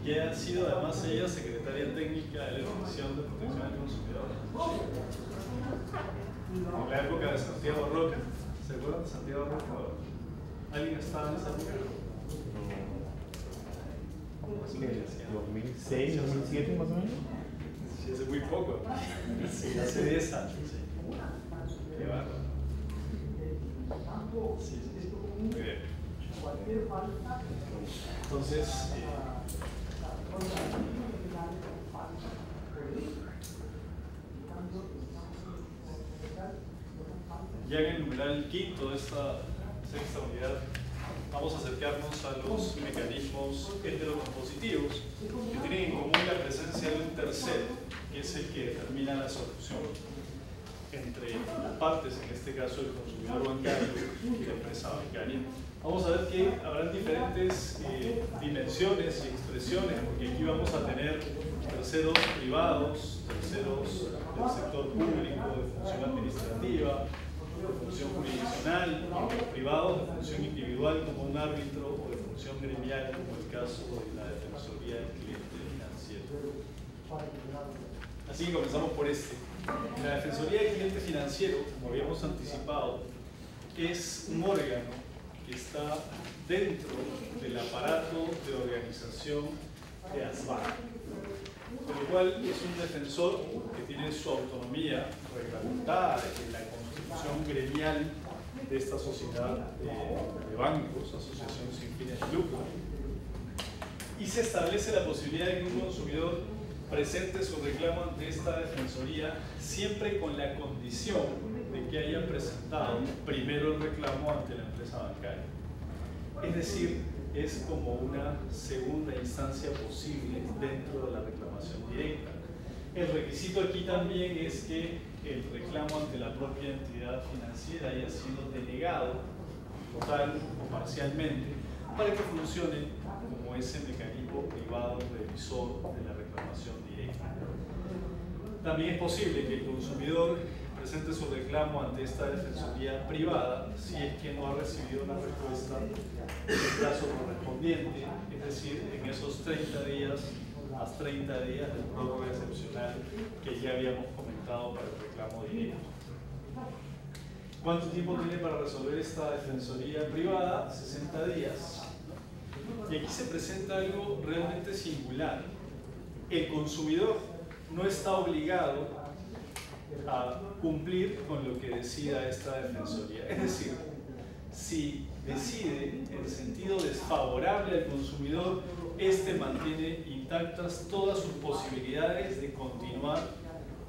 que ha sido además ella secretaria técnica de la Dirección de Protección al Consumidor. En la época de Santiago Roca, ¿se acuerdan de Santiago Roca? ¿Alguien estaba en esa época? 2006, 2007 más o menos. Sí, hace muy poco. Sí, hace 10 años. Sí. Qué bárbaro. Sí, sí, sí. Muy bien. Entonces, ya en el numeral quinto de esta sexta unidad, vamos a acercarnos a los mecanismos heterocompositivos que tienen en común la presencia de un tercero, que es el que determina la solución entre las partes, en este caso el consumidor bancario y la empresa bancaria. Vamos a ver que habrán diferentes dimensiones y expresiones, porque aquí vamos a tener terceros privados, terceros del sector público, de función administrativa, de función jurisdiccional, privados de función individual como un árbitro o de función gremial como el caso de la Defensoría del Cliente Financiero. Así que comenzamos por este. La Defensoría del Cliente Financiero, como habíamos anticipado, es un órgano que está dentro del aparato de organización de ASBAR, con lo cual es un defensor que tiene su autonomía reglamentada en la constitución gremial de esta sociedad de bancos, asociación sin fines de lucro, y se establece la posibilidad de que un consumidor presente su reclamo ante esta defensoría siempre con la condición de que haya presentado primero el reclamo ante la empresa bancaria. Es decir, es como una segunda instancia posible dentro de la reclamación directa. El requisito aquí también es que el reclamo ante la propia entidad financiera haya sido denegado total o parcialmente para que funcione como ese mecanismo privado revisor de la reclamación directa. También es posible que el consumidor presente su reclamo ante esta defensoría privada si es que no ha recibido una respuesta en el caso correspondiente, es decir, en esos 30 días, más 30 días de prórroga excepcional que ya habíamos comentado para el reclamo directo. ¿Cuánto tiempo tiene para resolver esta defensoría privada? 60 días. Y aquí se presenta algo realmente singular. El consumidor no está obligado a cumplir con lo que decida esta defensoría. Es decir, si decide en sentido desfavorable al consumidor, este mantiene intactas todas sus posibilidades de continuar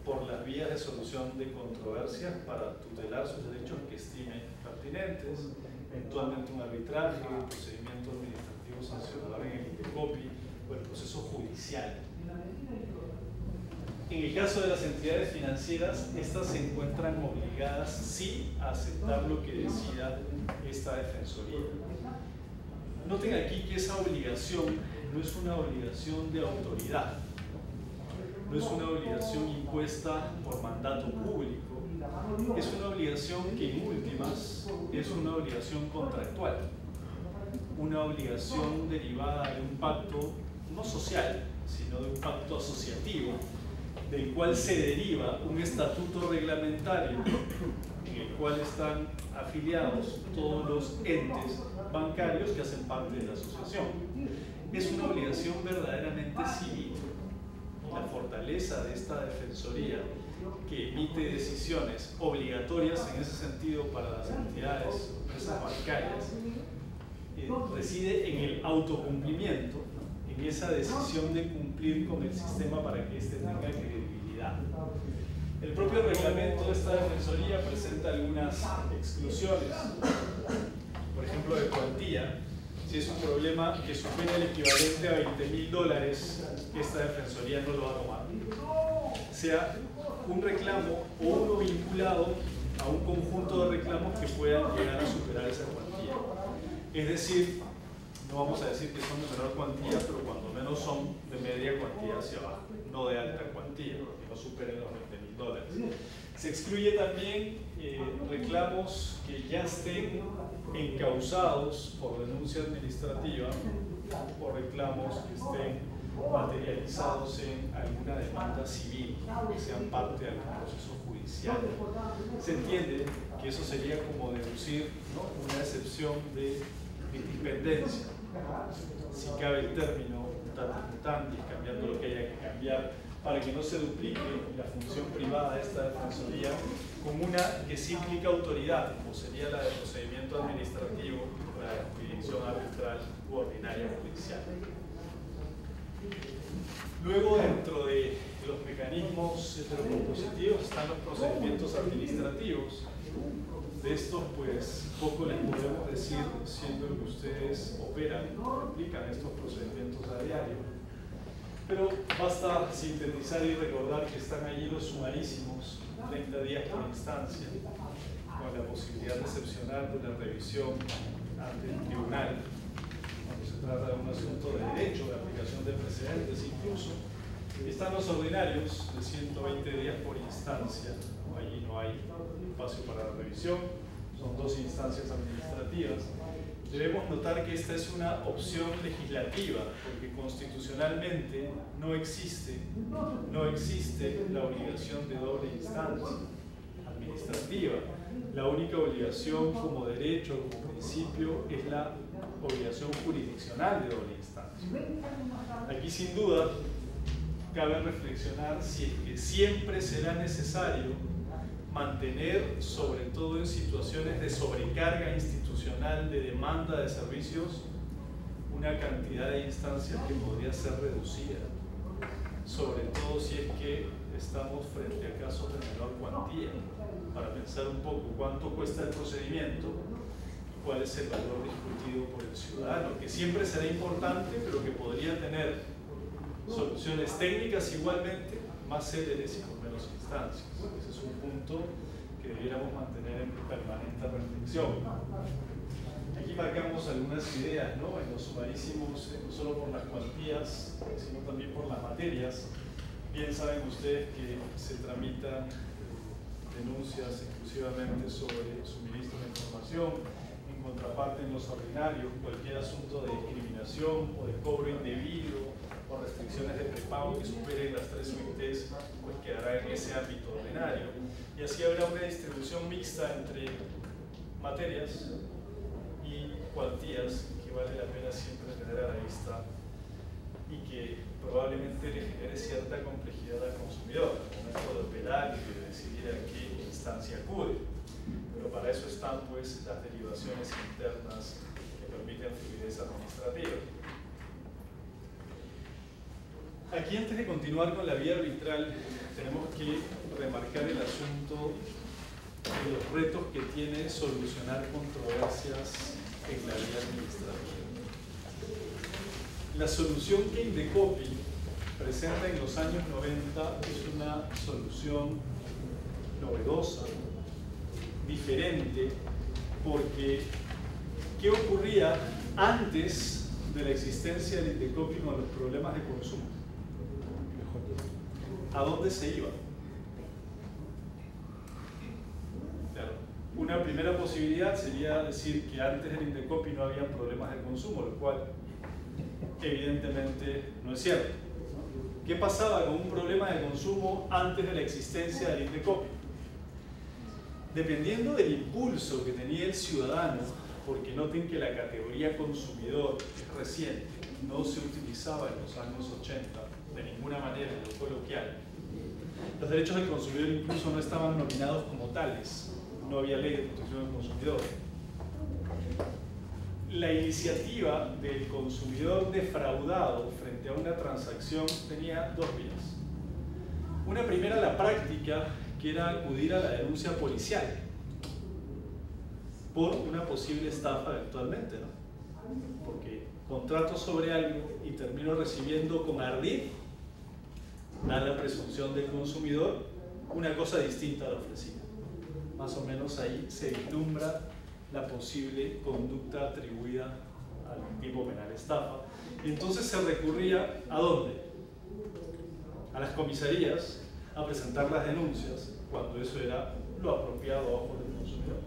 por las vías de solución de controversias para tutelar sus derechos que estime pertinentes, eventualmente un arbitraje, un procedimiento administrativo sancionador en el INDECOPI o el proceso judicial. En el caso de las entidades financieras, estas se encuentran obligadas sí a aceptar lo que decida esta defensoría. Noten aquí que esa obligación no es una obligación de autoridad, no es una obligación impuesta por mandato público, es una obligación que en últimas es una obligación contractual, una obligación derivada de un pacto no social, sino de un pacto asociativo, del cual se deriva un estatuto reglamentario en el cual están afiliados todos los entes bancarios que hacen parte de la asociación. Es una obligación verdaderamente civil. La fortaleza de esta defensoría, que emite decisiones obligatorias en ese sentido para las entidades, empresas bancarias, reside en el autocumplimiento, en esa decisión de cumplir con el sistema para que éste tenga credibilidad. El propio reglamento de esta defensoría presenta algunas exclusiones, por ejemplo, de cuantía. Si es un problema que supera el equivalente a $20,000, esta defensoría no lo va a tomar. Sea un reclamo o uno vinculado a un conjunto de reclamos que puedan llegar a superar esa cuantía. Es decir, no vamos a decir que son de menor cuantía, pero cuando menos son de media cuantía hacia abajo, no de alta cuantía, que no superen los $20,000. Se excluye también reclamos que ya estén encausados por denuncia administrativa o reclamos que estén materializados en alguna demanda civil, que sean parte de algún proceso judicial. Se entiende que eso sería como deducir, ¿no?, una excepción de independencia, si cabe el término mutatis mutandis, cambiando lo que haya que cambiar, para que no se duplique la función privada de esta defensoría con una que sí implica autoridad, como sería la de procedimiento administrativo o la de jurisdicción arbitral u ordinaria judicial. Luego, dentro de los mecanismos heterocompositivos están los procedimientos administrativos. De estos, pues, poco les podemos decir, siendo que ustedes operan o aplican estos procedimientos a diario. Pero basta sintetizar y recordar que están allí los sumarísimos 30 días por instancia, con la posibilidad de excepcionar de la revisión ante el tribunal, cuando se trata de un asunto de derecho, de aplicación de precedentes incluso. Están los ordinarios de 120 días por instancia, allí no hay espacio para la revisión, son 2 instancias administrativas. Debemos notar que esta es una opción legislativa, porque constitucionalmente no existe la obligación de doble instancia administrativa. La única obligación como derecho, como principio, es la obligación jurisdiccional de doble instancia. Aquí, sin duda, cabe reflexionar si es que siempre será necesario mantener, sobre todo en situaciones de sobrecarga institucional, de demanda de servicios, una cantidad de instancias que podría ser reducida, sobre todo si es que estamos frente a casos de menor cuantía, para pensar un poco cuánto cuesta el procedimiento, cuál es el valor discutido por el ciudadano, que siempre será importante, pero que podría tener soluciones técnicas igualmente más céleres y con menos instancias. Ese es un punto que debiéramos mantener en permanente reflexión. Aquí marcamos algunas ideas, ¿no?, en los sumarísimos, no solo por las cuantías, sino también por las materias. Bien saben ustedes que se tramitan denuncias exclusivamente sobre suministro de información. En contraparte, en los ordinarios, cualquier asunto de discriminación o de cobro indebido o restricciones de prepago que superen las 3 UITs, pues quedará en ese ámbito ordinario. Y así habrá una distribución mixta entre materias y cuantías que vale la pena siempre tener a la vista y que probablemente le genere cierta complejidad al consumidor al momento de operar y de decidir a qué instancia acude. Pero para eso están, pues, las derivaciones internas que permiten fluidez administrativa. Aquí, antes de continuar con la vía arbitral, tenemos que remarcar el asunto de los retos que tiene solucionar controversias en la vía administrativa. La solución que Indecopi presenta en los años 90 es una solución novedosa, diferente, porque ¿qué ocurría antes de la existencia del Indecopi con los problemas de consumo? ¿A dónde se iba? Claro, una primera posibilidad sería decir que antes del Indecopi no había problemas de consumo, lo cual evidentemente no es cierto. ¿Qué pasaba con un problema de consumo antes de la existencia del Indecopi? Dependiendo del impulso que tenía el ciudadano, porque noten que la categoría consumidor es reciente, no se utilizaba en los años 80 de ninguna manera en lo coloquial. Los derechos del consumidor incluso no estaban nominados como tales, no había ley de protección del consumidor. La iniciativa del consumidor defraudado frente a una transacción tenía 2 vías. Una primera, la práctica, que era acudir a la denuncia policial por una posible estafa eventualmente, ¿no? Porque contrato sobre algo y termino recibiendo con ardid, da la presunción del consumidor, una cosa distinta a la ofrecida. Más o menos ahí se vislumbra la posible conducta atribuida al tipo penal estafa. Y entonces se recurría ¿a dónde? A las comisarías a presentar las denuncias, cuando eso era lo apropiado a ojos del consumidor.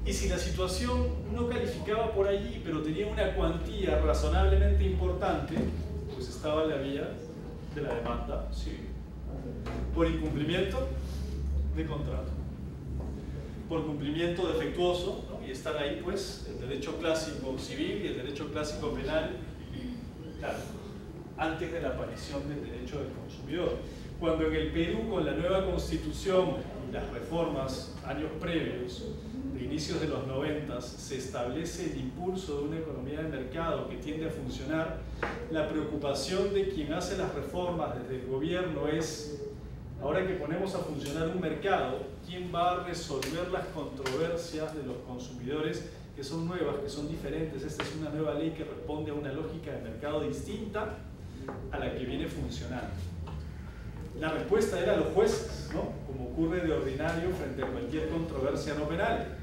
Y si la situación no calificaba por allí, pero tenía una cuantía razonablemente importante, pues estaba la vía de la demanda civil. Por incumplimiento de contrato. Por cumplimiento defectuoso, ¿no? Y están ahí pues el derecho clásico civil y el derecho clásico penal, claro, antes de la aparición del derecho del consumidor. Cuando en el Perú, con la nueva constitución y las reformas años previos, de inicios de los 90, se establece el impulso de una economía de mercado que tiende a funcionar, la preocupación de quien hace las reformas desde el gobierno es: ahora que ponemos a funcionar un mercado, ¿quién va a resolver las controversias de los consumidores que son nuevas, que son diferentes? Esta es una nueva ley que responde a una lógica de mercado distinta a la que viene funcionando. La respuesta era los jueces, ¿no? Como ocurre de ordinario frente a cualquier controversia no penal.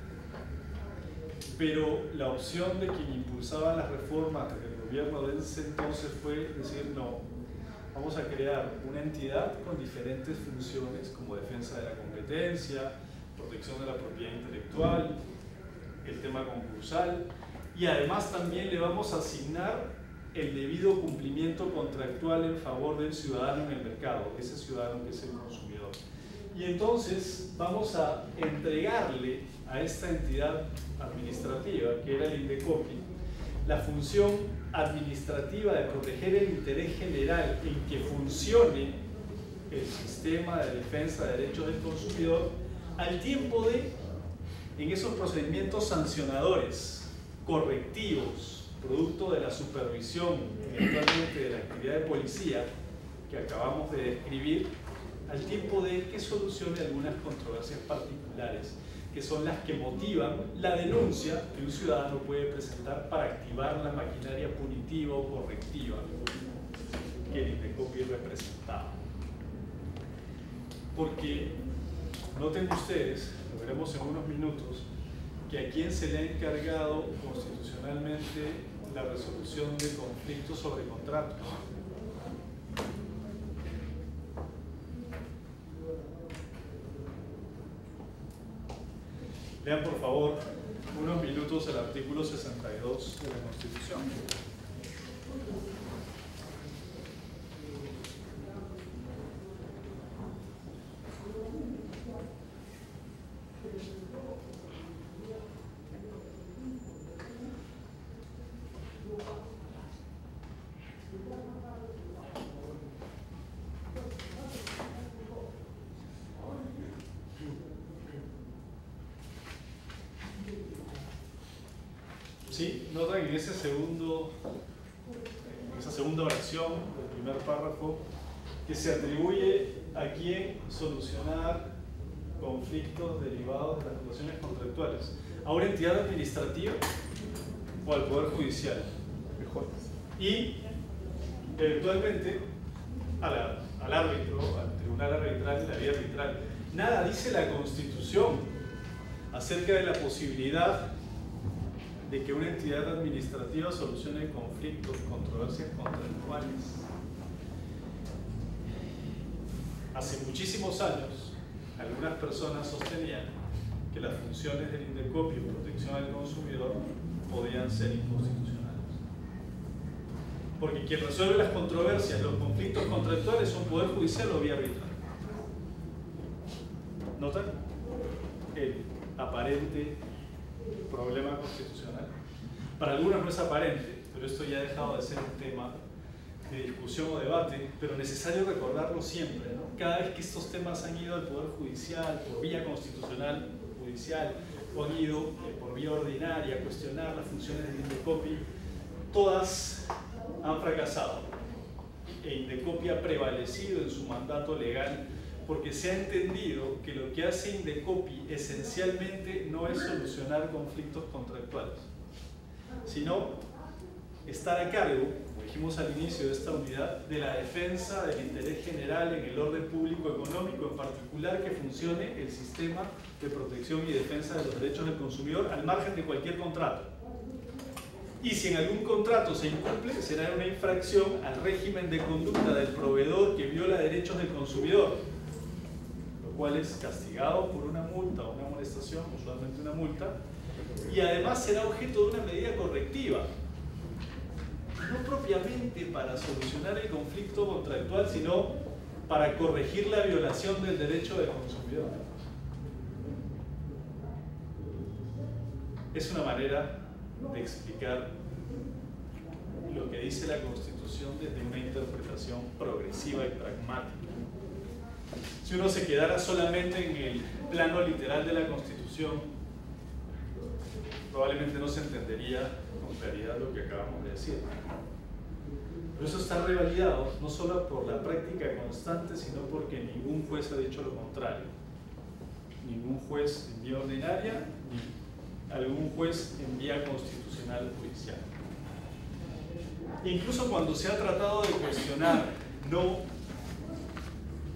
Pero la opción de quien impulsaba las reformas desde el gobierno de ese entonces fue decir: no, vamos a crear una entidad con diferentes funciones, como defensa de la competencia, protección de la propiedad intelectual, el tema concursal, y además también le vamos a asignar el debido cumplimiento contractual en favor del ciudadano en el mercado, ese ciudadano que es el consumidor. Y entonces vamos a entregarle a esta entidad administrativa, que era el INDECOPI, la función administrativa de proteger el interés general en que funcione el sistema de defensa de derechos del consumidor, al tiempo de, en esos procedimientos sancionadores, correctivos, producto de la supervisión, eventualmente de la actividad de policía que acabamos de describir, al tiempo de que solucione algunas controversias particulares, que son las que motivan la denuncia que un ciudadano puede presentar para activar la maquinaria punitiva o correctiva que el INDECOPI representaba. Porque, noten ustedes, lo veremos en unos minutos, que a quien se le ha encargado constitucionalmente la resolución de conflictos sobre contratos. Lean por favor unos minutos el artículo 62 de la Constitución. ¿Sí? Notan en esa segunda oración del primer párrafo que se atribuye a quién solucionar conflictos derivados de las relaciones contractuales: a una entidad administrativa o al Poder Judicial, y eventualmente al árbitro, al tribunal arbitral y la vía arbitral. Nada dice la Constitución acerca de la posibilidad de que una entidad administrativa solucione conflictos, controversias contractuales. Hace muchísimos años, algunas personas sostenían que las funciones del INDECOPI en protección al consumidor podían ser inconstitucionales. Porque quien resuelve las controversias, los conflictos contractuales, son Poder Judicial o vía arbitral. ¿Notan el aparente problema constitucional? Para algunos no es aparente, pero esto ya ha dejado de ser un tema de discusión o debate, pero necesario recordarlo siempre, ¿no? Cada vez que estos temas han ido al Poder Judicial por vía constitucional judicial o han ido por vía ordinaria a cuestionar las funciones del INDECOPI, todas han fracasado. El INDECOPI ha prevalecido en su mandato legal porque se ha entendido que lo que hace INDECOPI esencialmente no es solucionar conflictos contractuales, sino estar a cargo, como dijimos al inicio de esta unidad, de la defensa del interés general en el orden público económico, en particular que funcione el sistema de protección y defensa de los derechos del consumidor al margen de cualquier contrato. Y si en algún contrato se incumple, será una infracción al régimen de conducta del proveedor que viola derechos del consumidor, lo cual es castigado por una multa o una amonestación, usualmente una multa, y además será objeto de una medida correctiva. no propiamente para solucionar el conflicto contractual, sino para corregir la violación del derecho del consumidor. Es una manera de explicar lo que dice la Constitución desde una interpretación progresiva y pragmática. Si uno se quedara solamente en el plano literal de la Constitución, probablemente no se entendería con claridad lo que acabamos de decir. Pero eso está revalidado no solo por la práctica constante, sino porque ningún juez ha dicho lo contrario. Ningún juez en vía ordinaria, ni algún juez en vía constitucional judicial. Incluso cuando se ha tratado de cuestionar, no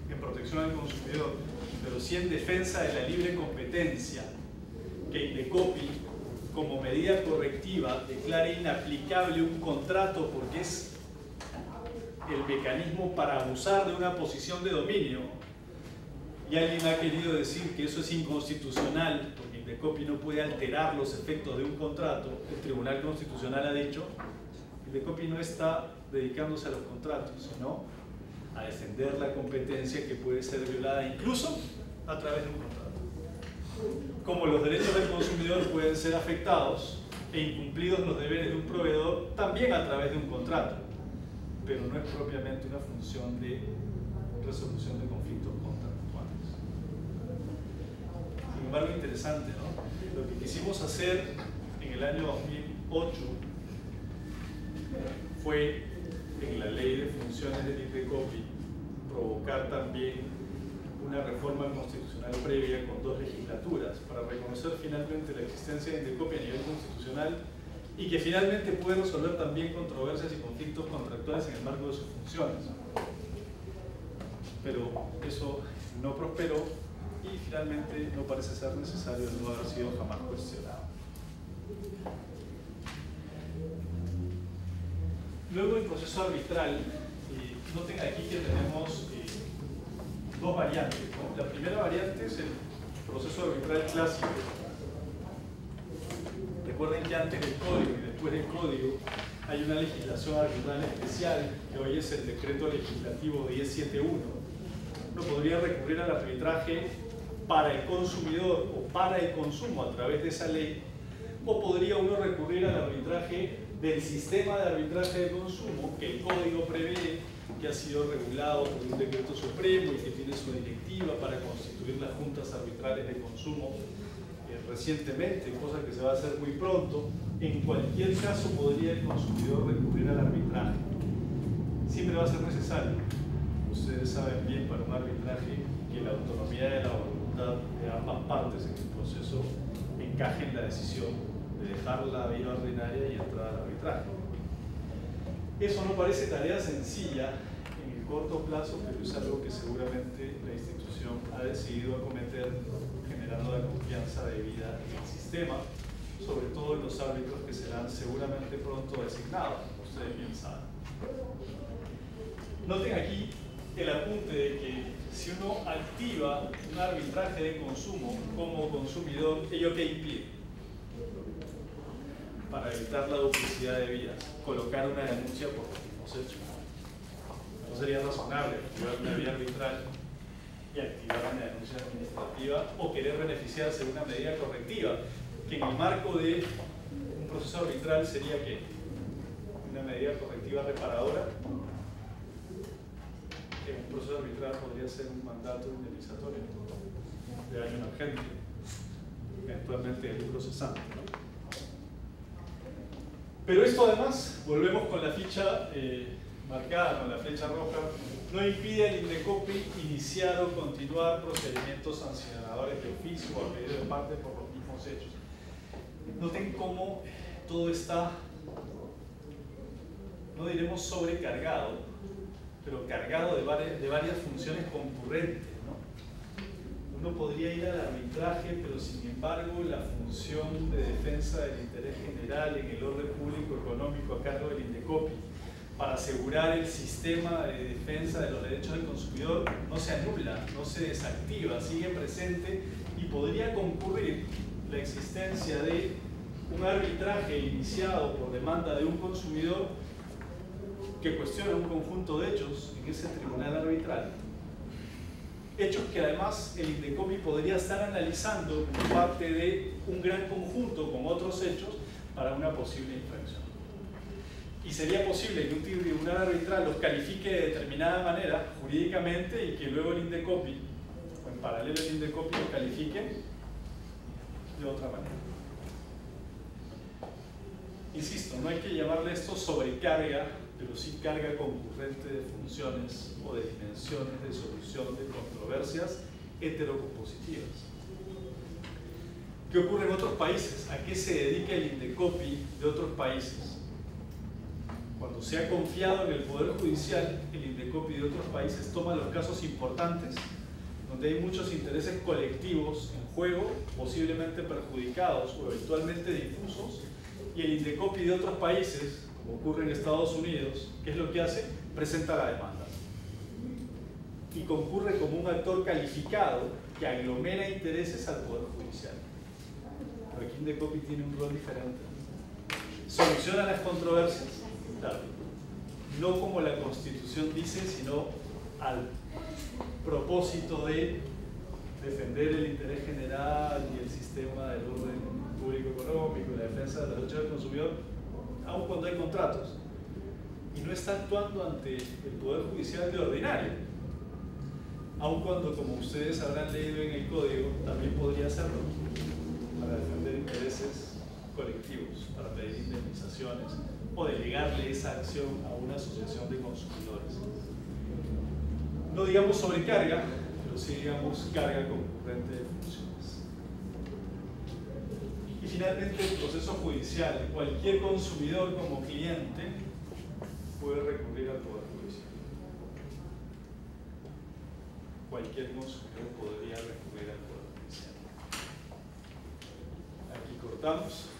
en protección al consumidor, pero sí en defensa de la libre competencia, que Indecopi, como medida correctiva, declare inaplicable un contrato porque es el mecanismo para abusar de una posición de dominio, y alguien ha querido decir que eso es inconstitucional porque Indecopi no puede alterar los efectos de un contrato. El Tribunal Constitucional ha dicho Indecopi no está dedicándose a los contratos, sino a defender la competencia que puede ser violada incluso a través de un contrato. Como los derechos del consumidor pueden ser afectados e incumplidos los deberes de un proveedor también a través de un contrato, pero no es propiamente una función de resolución de conflictos contractuales. Sin embargo, interesante, ¿no? Lo que quisimos hacer en el año 2008 fue, en la ley de funciones del Indecopi, provocar también una reforma constitucional previa con 2 legislaturas para reconocer finalmente la existencia de Indecopi a nivel constitucional y que finalmente puede resolver también controversias y conflictos contractuales en el marco de sus funciones. Pero eso no prosperó y finalmente no parece ser necesario no haber sido jamás cuestionado. Luego el proceso arbitral, noten aquí que tenemos 2 variantes, ¿no? La primera variante es el proceso arbitral clásico. Recuerden que antes del código y después del código hay una legislación arbitral especial, que hoy es el decreto legislativo 1071. Uno podría recurrir al arbitraje para el consumidor o para el consumo a través de esa ley, o podría uno recurrir al arbitraje del sistema de arbitraje de consumo que el código prevé, que ha sido regulado por un decreto supremo y que tiene su directiva para constituir las juntas arbitrales de consumo recientemente, cosa que se va a hacer muy pronto. En cualquier caso podría el consumidor recurrir al arbitraje. Siempre va a ser necesario. Ustedes saben bien para un arbitraje que la autonomía de la voluntad de ambas partes en el proceso encaje en la decisión de dejar la vía ordinaria y entrar al arbitraje. Eso no parece tarea sencilla en el corto plazo, pero es algo que seguramente la institución ha decidido acometer, generando la confianza debida en el sistema, sobre todo en los árbitros que serán seguramente pronto designados, como ustedes bien saben. Noten aquí el apunte de que si uno activa un arbitraje de consumo como consumidor, ¿ello qué impide? Para evitar la duplicidad de vías, colocar una denuncia por los mismos hechos. No sería razonable activar una vía arbitral y activar una denuncia administrativa o querer beneficiarse de una medida correctiva, que en el marco de un proceso arbitral sería ¿qué? Una medida correctiva reparadora. En un proceso arbitral podría ser un mandato indemnizatorio de daño emergente, eventualmente de lucro cesante, ¿no? Pero esto además, volvemos con la ficha marcada, con la flecha roja, no impide al Indecopi iniciar o continuar procedimientos sancionadores de oficio o a pedido de parte por los mismos hechos. Noten cómo todo está, no diremos sobrecargado, pero cargado de varias funciones concurrentes, ¿no? Uno podría ir al arbitraje, pero sin embargo la función de defensa del interés general en el orden público económico a cargo del Indecopi para asegurar el sistema de defensa de los derechos del consumidor no se anula, no se desactiva, sigue presente y podría concurrir la existencia de un arbitraje iniciado por demanda de un consumidor que cuestiona un conjunto de hechos en ese tribunal arbitral, hechos que además el Indecopi podría estar analizando como parte de un gran conjunto con otros hechos para una posible infracción. Y sería posible que un tribunal arbitral los califique de determinada manera jurídicamente y que luego el Indecopi, o en paralelo el Indecopi, los califique de otra manera. Insisto, no hay que llamarle esto sobrecarga, pero sí carga concurrente de funciones o de dimensiones de solución de controversias heterocompositivas. ¿Qué ocurre en otros países? ¿A qué se dedica el Indecopi de otros países? Cuando se ha confiado en el Poder Judicial, el Indecopi de otros países toma los casos importantes, donde hay muchos intereses colectivos en juego, posiblemente perjudicados o eventualmente difusos, y el Indecopi de otros países, como ocurre en Estados Unidos, ¿qué es lo que hace? Presenta la demanda. Y concurre como un actor calificado que aglomera intereses al Poder Judicial. Pero aquí Indecopi tiene un rol diferente. ¿Soluciona las controversias? Claro. No como la Constitución dice, sino al propósito de defender el interés general y el sistema del orden público económico, la defensa de los derechos del consumidor, aun cuando hay contratos. Y no está actuando ante el Poder Judicial de ordinario, aun cuando, como ustedes habrán leído en el Código, también podría hacerlo para defender intereses colectivos, para pedir indemnizaciones o delegarle esa acción a una asociación de consumidores. No digamos sobrecarga, pero sí digamos carga concurrente de funciones. Y finalmente, el proceso judicial. Cualquier consumidor como cliente puede recurrir al Poder Judicial. Cualquier consumidor podría recurrir al Poder Judicial. Aquí cortamos.